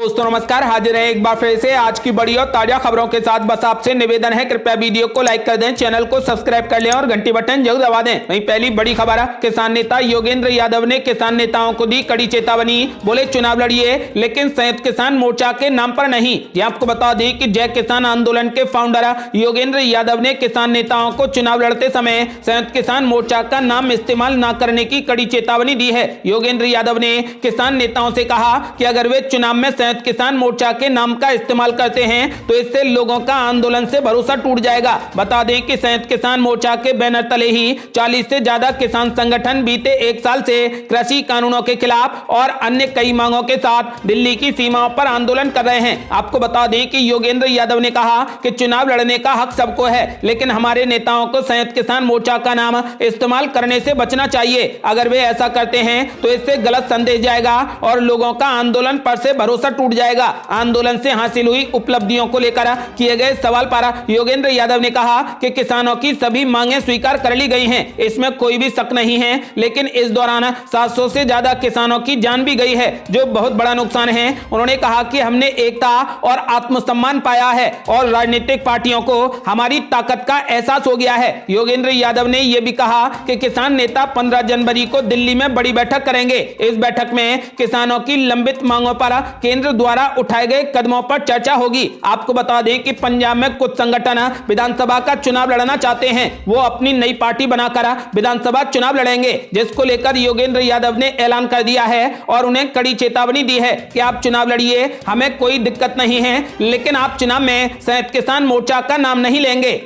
दोस्तों नमस्कार, हाजिर है एक बार फिर से आज की बड़ी और ताजा खबरों के साथ। बस आपसे निवेदन है, कृपया वीडियो को लाइक कर दें, चैनल को सब्सक्राइब कर लें और घंटी बटन जरूर दबा दें। वहीं पहली बड़ी खबर है, किसान नेता योगेंद्र यादव ने किसान नेताओं को दी कड़ी चेतावनी। बोले चुनाव लड़िए लेकिन संयुक्त किसान मोर्चा के नाम पर नहीं। ये आपको बता दें कि जय किसान आंदोलन के फाउंडर योगेंद्र यादव ने किसान नेताओं को चुनाव लड़ते समय संयुक्त किसान मोर्चा का नाम इस्तेमाल न करने की कड़ी चेतावनी दी है। योगेंद्र यादव ने किसान नेताओं से कहा कि अगर वे चुनाव में संयुक्त किसान मोर्चा के नाम का इस्तेमाल करते हैं तो इससे लोगों का आंदोलन से भरोसा टूट जाएगा। बता दें कि संयुक्त किसान मोर्चा के बैनर तले ही 40 से ज्यादा किसान संगठन बीते एक साल से कृषि कानूनों के खिलाफ और अन्य कई मांगों के साथ दिल्ली की सीमाओं पर आंदोलन कर रहे हैं। आपको बता दें कि योगेंद्र यादव ने कहा कि चुनाव लड़ने का हक सबको है, लेकिन हमारे नेताओं को संयुक्त किसान मोर्चा का नाम इस्तेमाल करने से बचना चाहिए। अगर वे ऐसा करते हैं तो इससे गलत संदेश जाएगा और लोगों का आंदोलन पर से भरोसा टूट जाएगा। आंदोलन से हासिल हुई उपलब्धियों को लेकर किए गए सवाल पर योगेंद्र यादव ने कहा कि किसानों की सभी मांगें स्वीकार कर ली गई हैं, इसमें कोई भी शक नहीं है, लेकिन इस दौरान 700 से ज्यादा किसानों की जान भी गई है, जो बहुत बड़ा नुकसान है। उन्होंने कहा कि हमने एकता और आत्मसम्मान पाया है और राजनीतिक पार्टियों को हमारी ताकत का एहसास हो गया है। योगेंद्र यादव ने यह भी कहा कि किसान नेता 15 जनवरी को दिल्ली में बड़ी बैठक करेंगे। इस बैठक में किसानों की लंबित मांगों पर केंद्र द्वारा उठाए गए कदमों पर चर्चा होगी। आपको बता दें कि पंजाब में कुछ संगठन विधानसभा का चुनाव लड़ना चाहते हैं। वो अपनी नई पार्टी बनाकर विधानसभा चुनाव लड़ेंगे, जिसको लेकर योगेंद्र यादव ने ऐलान कर दिया है और उन्हें कड़ी चेतावनी दी है कि आप चुनाव लड़िए, हमें कोई दिक्कत नहीं है, लेकिन आप चुनाव में संयुक्त किसान मोर्चा का नाम नहीं लेंगे।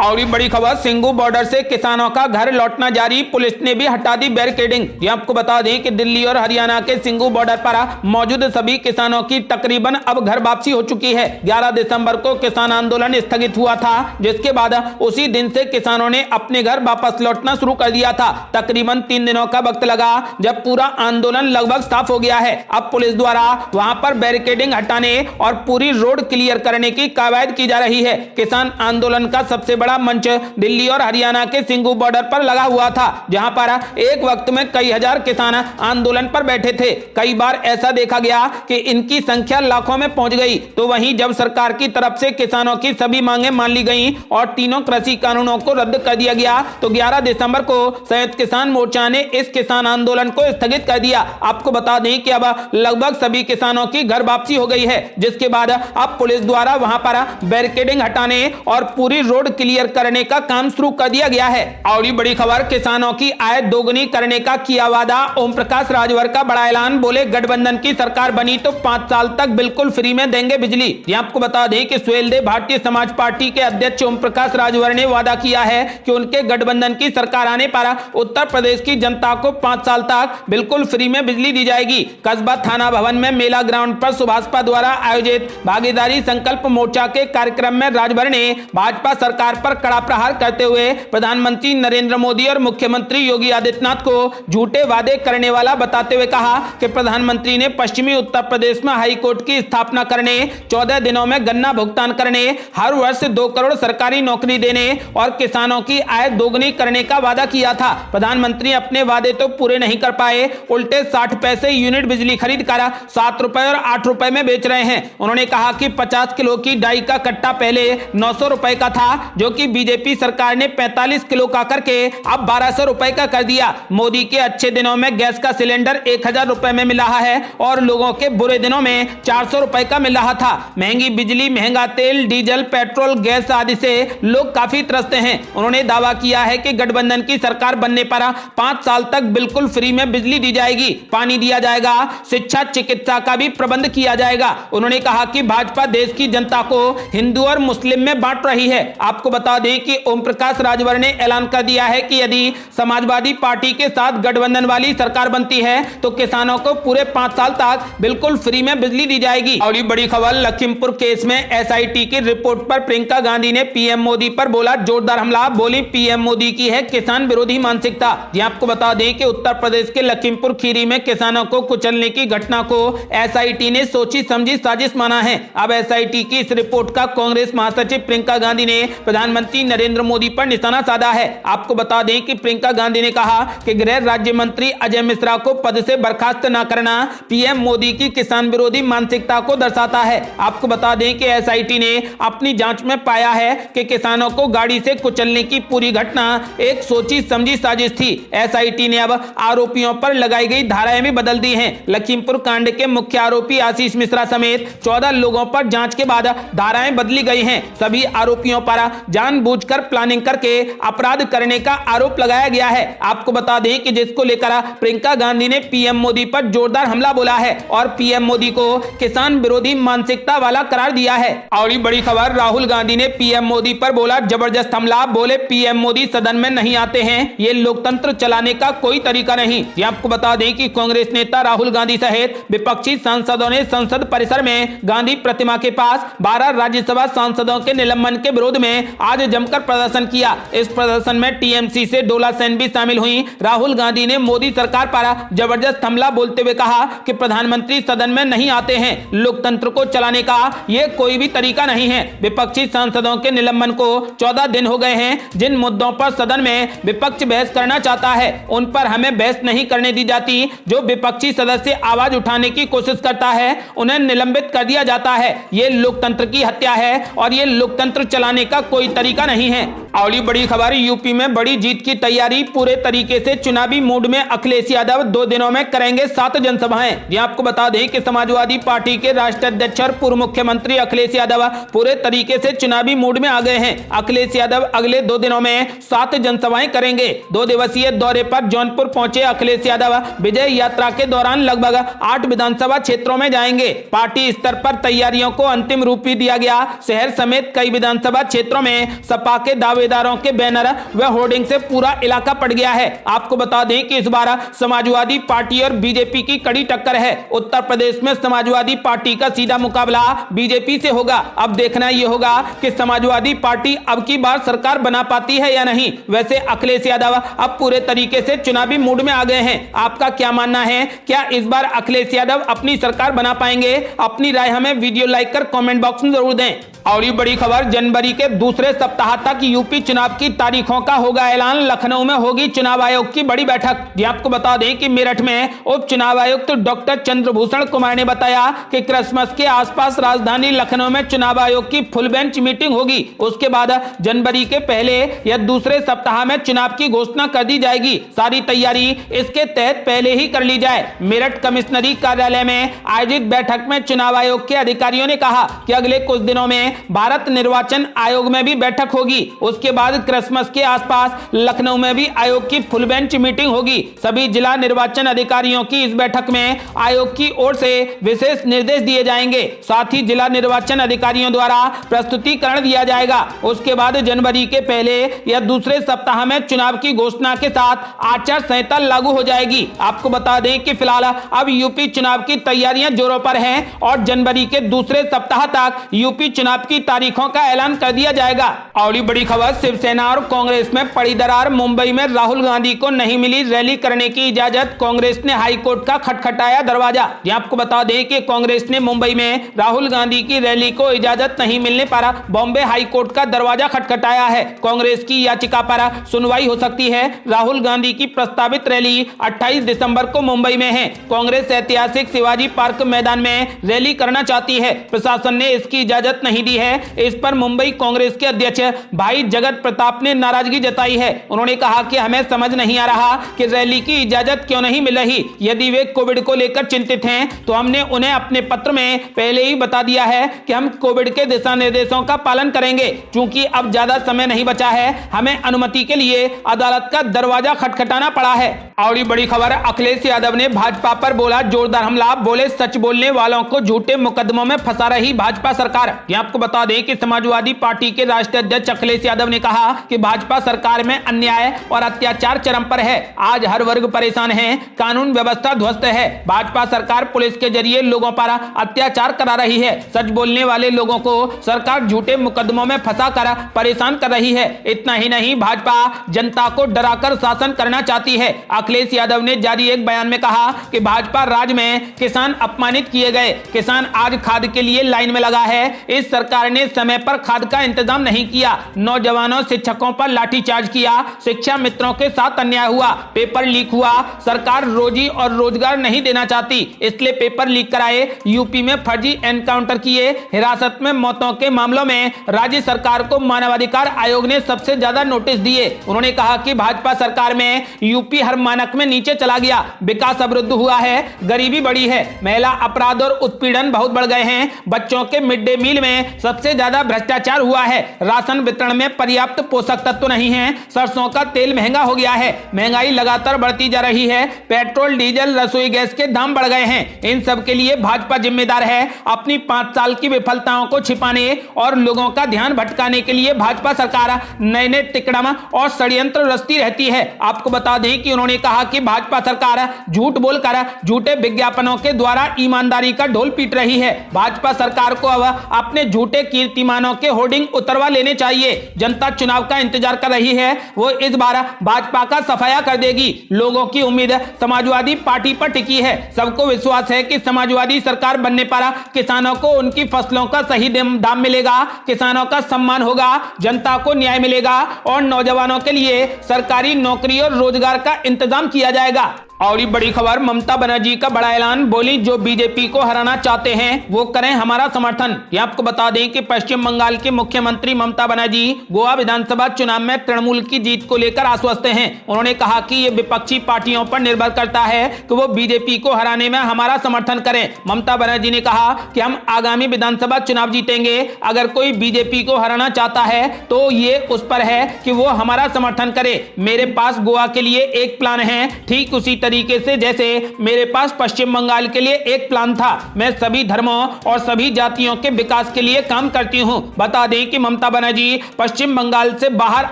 और ये बड़ी खबर, सिंगू बॉर्डर से किसानों का घर लौटना जारी, पुलिस ने भी हटा दी बैरिकेडिंग। ये आपको बता दें कि दिल्ली और हरियाणा के सिंगू बॉर्डर पर मौजूद सभी किसानों की तकरीबन अब घर वापसी हो चुकी है। 11 दिसंबर को किसान आंदोलन स्थगित हुआ था, जिसके बाद उसी दिन से किसानों ने अपने घर वापस लौटना शुरू कर दिया था। तकरीबन 3 दिनों का वक्त लगा जब पूरा आंदोलन लगभग साफ हो गया है। अब पुलिस द्वारा वहां पर बैरिकेडिंग हटाने और पूरी रोड क्लियर करने की कवायद की जा रही है। किसान आंदोलन का सबसे बड़ा मंच दिल्ली और हरियाणा के सिंगू बॉर्डर पर लगा हुआ था, जहां पर एक वक्त में कई हजार किसान आंदोलन पर बैठे थे। कई बार ऐसा देखा गया कि इनकी संख्या लाखों में पहुंच गई। तो वहीं जब सरकार की तरफ से किसानों की सभी मांगें मान ली गईं और तीनों कृषि कानूनों को रद्द कर दिया गया, तो 11 दिसंबर को संयुक्त किसान मोर्चा ने इस किसान आंदोलन को स्थगित कर दिया। आपको बता दें कि अब लगभग सभी किसानों की घर वापसी हो गई है, जिसके बाद अब पुलिस द्वारा वहां पर बैरिकेडिंग हटाने और पूरी रोड क्लियर करने का काम शुरू कर दिया गया है। और ये बड़ी खबर, किसानों की आय दोगुनी करने का किया वादा, ओम प्रकाश राजभर का बड़ा ऐलान। बोले गठबंधन की सरकार बनी तो 5 साल तक बिल्कुल फ्री में देंगे बिजली। ये आपको बता दें कि सुहेलदेव भारतीय समाज पार्टी के अध्यक्ष ओम प्रकाश राजभर ने वादा किया है कि उनके गठबंधन की सरकार आने पर उत्तर प्रदेश की जनता को 5 साल तक बिल्कुल फ्री में बिजली दी जाएगी। कस्बा थाना भवन में मेला ग्राउंड पर सुभाषपा द्वारा आयोजित भागीदारी संकल्प मोर्चा के कार्यक्रम में राजभर ने भाजपा सरकार पर कड़ा प्रहार करते हुए प्रधानमंत्री नरेंद्र मोदी और मुख्यमंत्री योगी आदित्यनाथ को झूठे वादे करने वाला बताते हुए कहा कि प्रधानमंत्री ने पश्चिमी उत्तर प्रदेश में हाई कोर्ट की स्थापना करने, 14 दिनों में गन्ना भुगतान करने, हर वर्ष 2 करोड़ सरकारी नौकरी देने और किसानों की आय दोगुनी करने का वादा किया था। प्रधानमंत्री अपने वादे तो पूरे नहीं कर पाए, उल्टे 60 पैसे यूनिट बिजली खरीद कर 7 रुपए और 8 रुपए में बेच रहे हैं। उन्होंने कहा कि 50 किलो की डाई का कट्टा पहले 900 रुपए का था, जो कि बीजेपी सरकार ने 45 किलो का करके अब 1200 रुपए का कर दिया। मोदी के अच्छे दिनों में गैस का सिलेंडर 1000 रुपए में मिल रहा है और लोगों के बुरे दिनों में 400 रुपए का मिल रहा था। महंगी बिजली, महंगा तेल, डीजल, पेट्रोल, गैस आदि से लोग काफी त्रस्त हैं। उन्होंने दावा किया है कि गठबंधन की सरकार बनने पर 5 साल तक बिल्कुल फ्री में बिजली दी जाएगी, पानी दिया जाएगा, शिक्षा चिकित्सा का भी प्रबंध किया जाएगा। उन्होंने कहा कि भाजपा देश की जनता को हिंदू और मुस्लिम में बांट रही है। आपको बता दें कि ओम प्रकाश राजभर ने ऐलान कर दिया है कि यदि समाजवादी पार्टी के साथ गठबंधन वाली सरकार बनती है तो किसानों को पूरे 5 साल तक बिल्कुल फ्री में बिजली दी जाएगी। और ये बड़ी खबर, लखीमपुर केस में एसआईटी की रिपोर्ट पर प्रियंका गांधी ने पीएम मोदी पर बोला जोरदार हमला। बोली पीएम मोदी की है किसान विरोधी मानसिकता। ये आपको बता दें कि उत्तर प्रदेश के लखीमपुर खीरी में किसानों को कुचलने की घटना को एसआईटी ने सोची समझी साजिश माना है। अब एसआईटी की इस रिपोर्ट का कांग्रेस महासचिव प्रियंका गांधी ने प्रधानमंत्री प्रधानमंत्री नरेंद्र मोदी पर निशाना साधा है। आपको बता दें कि प्रियंका गांधी ने कहा कि गृह राज्य मंत्री अजय मिश्रा को पद से बर्खास्त न करना पीएम मोदी की किसान विरोधी मानसिकता को दर्शाता है। आपको बता दें कि एसआईटी ने अपनी जांच में पाया है कि किसानों को गाड़ी से कुचलने की पूरी घटना एक सोची समझी साजिश थी। एसआईटी ने अब आरोपियों पर लगाई गई धाराएं भी बदल दी हैं। लखीमपुर कांड के मुख्य आरोपी आशीष मिश्रा समेत 14 लोगों पर जांच के बाद धाराएं बदली गई हैं। सभी आरोपियों पर जानबूझकर प्लानिंग करके अपराध करने का आरोप लगाया गया है। आपको बता दें कि जिसको लेकर प्रियंका गांधी ने पीएम मोदी पर जोरदार हमला बोला है और पीएम मोदी को किसान विरोधी मानसिकता वाला करार दिया है। और बड़ी खबर, राहुल गांधी ने पीएम मोदी पर बोला जबरदस्त हमला। बोले पीएम मोदी सदन में नहीं आते हैं, ये लोकतंत्र चलाने का कोई तरीका नहीं। आपको बता दें कि कांग्रेस नेता राहुल गांधी सहित विपक्षी सांसदों ने संसद परिसर में गांधी प्रतिमा के पास 12 राज्यसभा सांसदों के निलंबन के विरोध में आज जमकर प्रदर्शन किया। इस प्रदर्शन में टीएमसी से डोला सेन भी शामिल हुई। राहुल गांधी ने मोदी सरकार पर जबरदस्त हमला बोलते हुए कहा कि प्रधानमंत्री सदन में नहीं आते हैं, लोकतंत्र को चलाने का ये कोई भी तरीका नहीं है। विपक्षी सांसदों के निलंबन को 14 दिन हो गए हैं। जिन मुद्दों पर सदन में विपक्ष बहस करना चाहता है उन पर हमें बहस नहीं करने दी जाती। जो विपक्षी सदस्य आवाज उठाने की कोशिश करता है उन्हें निलंबित कर दिया जाता है। ये लोकतंत्र की हत्या है और ये लोकतंत्र चलाने का कोई तरीका नहीं है। और बड़ी खबर, यूपी में बड़ी जीत की तैयारी पूरे तरीके से चुनावी मूड में। अखिलेश यादव 2 दिनों में करेंगे 7 जनसभाएं। ये आपको बता दें कि समाजवादी पार्टी के राष्ट्रीय अध्यक्ष और पूर्व मुख्यमंत्री अखिलेश यादव पूरे तरीके से चुनावी मूड में आ गए हैं। अखिलेश यादव अगले 2 दिनों में 7 जनसभाएं करेंगे। 2 दिवसीय दौरे पर जौनपुर पहुंचे अखिलेश यादव विजय यात्रा के दौरान लगभग 8 विधानसभा क्षेत्रों में जाएंगे। पार्टी स्तर पर तैयारियों को अंतिम रूप भी दिया गया। शहर समेत कई विधानसभा क्षेत्रों में सपा के दावेदारों के बैनर व होर्डिंग से पूरा इलाका पट गया है। आपको बता दें कि इस बार समाजवादी पार्टी और बीजेपी की कड़ी टक्कर है। उत्तर प्रदेश में समाजवादी पार्टी का सीधा मुकाबला बीजेपी से होगा। अब देखना यह होगा कि समाजवादी पार्टी अब की बार सरकार बना पाती है या नहीं। वैसे अखिलेश यादव अब पूरे तरीके से चुनावी मूड में आ गए हैं। आपका क्या मानना है? क्या इस बार अखिलेश यादव अपनी सरकार बना पाएंगे? अपनी राय हमें वीडियो लाइक कर कमेंट बॉक्स में जरूर दें। और ये बड़ी खबर, जनवरी के दूसरे सप्ताह तक यूपी चुनाव की तारीखों का होगा ऐलान। लखनऊ में होगी चुनाव आयोग की बड़ी बैठक। जी आपको बता दें कि मेरठ में उप चुनाव आयुक्त डॉक्टर चंद्रभूषण कुमार ने बताया कि क्रिसमस के आसपास राजधानी लखनऊ में चुनाव आयोग की फुल बेंच मीटिंग होगी। उसके बाद जनवरी के पहले या दूसरे सप्ताह में चुनाव की घोषणा कर दी जाएगी। सारी तैयारी इसके तहत पहले ही कर ली जाए। मेरठ कमिश्नरी कार्यालय में आयोजित बैठक में चुनाव आयोग के अधिकारियों ने कहा कि अगले कुछ दिनों में भारत निर्वाचन आयोग में भी बैठक होगी। उसके बाद क्रिसमस के आसपास लखनऊ में भी आयोग की फुल बेंच मीटिंग होगी। सभी जिला निर्वाचन अधिकारियों की इस बैठक में आयोग की ओर से विशेष निर्देश दिए जाएंगे। साथ ही जिला निर्वाचन अधिकारियों द्वारा प्रस्तुतिकरण दिया जाएगा। उसके बाद जनवरी के पहले या दूसरे सप्ताह में चुनाव की घोषणा के साथ आचार संहिता लागू हो जाएगी। आपको बता दें कि फिलहाल अब यूपी चुनाव की तैयारियां जोरों पर हैं और जनवरी के दूसरे सप्ताह तक यूपी चुनाव की तारीखों का ऐलान कर दिया जाएगा। और बड़ी खबर, शिवसेना और कांग्रेस में पड़ी दरार। मुंबई में राहुल गांधी को नहीं मिली रैली करने की इजाजत। कांग्रेस ने हाईकोर्ट का खटखटाया दरवाजा। आपको बता दें कि कांग्रेस ने मुंबई में राहुल गांधी की रैली को इजाजत नहीं मिलने पर बॉम्बे हाईकोर्ट का दरवाजा खटखटाया है। कांग्रेस की याचिका पर सुनवाई हो सकती है। राहुल गांधी की प्रस्तावित रैली 28 दिसंबर को मुंबई में है। कांग्रेस ऐतिहासिक शिवाजी पार्क मैदान में रैली करना चाहती है। प्रशासन ने इसकी इजाजत नहीं दी है। इस पर मुंबई कांग्रेस के अध्यक्ष भाई जगत प्रताप ने नाराजगी जताई है। उन्होंने कहा कि हमें समझ नहीं आ रहा कि रैली की इजाजत क्यों नहीं मिल रही। यदि वे कोविड को लेकर चिंतित हैं तो हमने उन्हें अपने पत्र में पहले ही बता दिया है कि हम कोविड के दिशा निर्देशों का पालन करेंगे। चूंकि अब ज्यादा समय नहीं बचा है, हमें अनुमति के लिए अदालत का दरवाजा खटखटाना पड़ा है। और ये बड़ी खबर, अखिलेश यादव ने भाजपा पर बोला जोरदार हमला। बोले सच बोलने वालों को झूठे मुकदमों में फंसा रही भाजपा सरकार। आपको बता दें कि समाजवादी पार्टी के राष्ट्रीय अध्यक्ष अखिलेश यादव ने कहा कि भाजपा सरकार में अन्याय और अत्याचार चरम पर है। आज हर वर्ग परेशान है, कानून व्यवस्था ध्वस्त है। भाजपा सरकार पुलिस के जरिए लोगों पर अत्याचार करा रही है। सच बोलने वाले लोगों को सरकार झूठे मुकदमों में फंसा कर परेशान कर रही है। इतना ही नहीं, भाजपा जनता को डराकर शासन करना चाहती है। अखिलेश यादव ने जारी एक बयान में कहा कि भाजपा राज में किसान अपमानित किए गए। किसान आज खाद के लिए लाइन में लगा है। इस सरकार सरकार ने समय पर खाद का इंतजाम नहीं किया, नौजवानों शिक्षकों पर लाठीचार्ज किया, शिक्षा मित्रों के साथ अन्याय हुआ, पेपर लीक हुआ, सरकार रोजी और रोजगार नहीं देना चाहती इसलिए पेपर लीक कराए, यूपी में फर्जी एनकाउंटर किए, हिरासत में मौतों के मामलों में राज्य सरकार को मानवाधिकार आयोग ने सबसे ज्यादा नोटिस दिए। उन्होंने कहा कि भाजपा सरकार में यूपी हर मानक में नीचे चला गया, विकास अवरुद्ध हुआ है, गरीबी बढ़ी है, महिला अपराध और उत्पीड़न बहुत बढ़ गए हैं, बच्चों के मिड डे मील में सबसे ज्यादा भ्रष्टाचार हुआ है, राशन वितरण में पर्याप्त पोषक तत्व नहीं है, सरसों का तेल महंगा हो गया है, महंगाई लगातार बढ़ती जा रही है, पेट्रोल डीजल रसोई गैस के दाम बढ़ गए हैं। इन सब के लिए भाजपा जिम्मेदार है। अपनी 5 साल की विफलताओं को छिपाने और लोगों का ध्यान भटकाने के लिए भाजपा सरकार नए नए तिकड़म और षड्यंत्र रचती रहती है। आपको बता दें कि उन्होंने कहा कि भाजपा सरकार झूठ बोलकर झूठे विज्ञापनों के द्वारा ईमानदारी का ढोल पीट रही है। भाजपा सरकार को अब अपने झूठे कीर्तिमानों के होर्डिंग उतरवा लेने चाहिए। जनता चुनाव का इंतजार कर रही है, वो इस बार भाजपा का सफाया कर देगी। लोगों की उम्मीद समाजवादी पार्टी पर टिकी है। सबको विश्वास है कि समाजवादी सरकार बनने पर किसानों को उनकी फसलों का सही दाम मिलेगा, किसानों का सम्मान होगा, जनता को न्याय मिलेगा और नौजवानों के लिए सरकारी नौकरी और रोजगार का इंतजाम किया जाएगा। और ये बड़ी खबर, ममता बनर्जी का बड़ा ऐलान, बोली जो बीजेपी को हराना चाहते हैं वो करें हमारा समर्थन। ये आपको बता दें कि पश्चिम बंगाल के मुख्यमंत्री ममता बनर्जी गोवा विधानसभा चुनाव में तृणमूल की जीत को लेकर आश्वस्त हैं। उन्होंने कहा कि ये विपक्षी पार्टियों पर निर्भर करता है कि वो बीजेपी को हराने में हमारा समर्थन करें। ममता बनर्जी ने कहा कि हम आगामी विधानसभा चुनाव जीतेंगे। अगर कोई बीजेपी को हराना चाहता है तो ये उस पर है कि वो हमारा समर्थन करे। मेरे पास गोवा के लिए एक प्लान है, ठीक उसी तरीके से जैसे मेरे पास पश्चिम बंगाल के लिए एक प्लान था। मैं सभी धर्मों और सभी जातियों के विकास के लिए काम करती हूं। बता दें कि ममता बनर्जी पश्चिम बंगाल से बाहर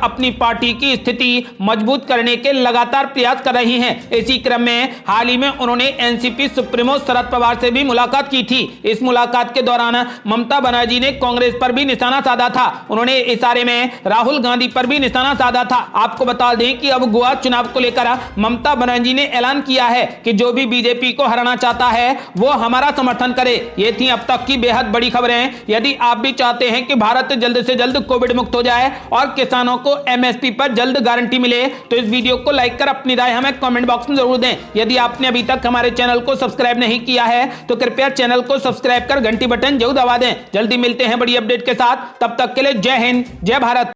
अपनी पार्टी की स्थिति मजबूत करने के लगातार प्रयास कर रही हैं। इसी क्रम में हाल ही में उन्होंने एनसीपी सुप्रीमो शरद पवार से भी मुलाकात की थी। इस मुलाकात के दौरान ममता बनर्जी ने कांग्रेस पर भी निशाना साधा था। उन्होंने इशारे में राहुल गांधी पर भी निशाना साधा था। आपको बता दें कि अब गोवा चुनाव को लेकर ममता बनर्जी ने ऐलान किया है कि जो भी बीजेपी को हराना चाहता है वो हमारा समर्थन करे। ये थी अब तक की बेहद बड़ी खबरें। यदि आप भी चाहते हैं कि भारत जल्द से जल्द कोविड मुक्त हो जाए और किसानों को एमएसपी पर जल्द गारंटी मिले तो इस वीडियो को लाइक कर अपनी राय हमें कमेंट बॉक्स में जरूर दें। यदि आपने अभी तक हमारे चैनल को सब्सक्राइब नहीं किया है तो कृपया चैनल को सब्सक्राइब कर घंटी बटन जरूर दबा दें। जल्दी मिलते हैं बड़ी अपडेट के साथ, तब तक के लिए जय हिंद, जय भारत।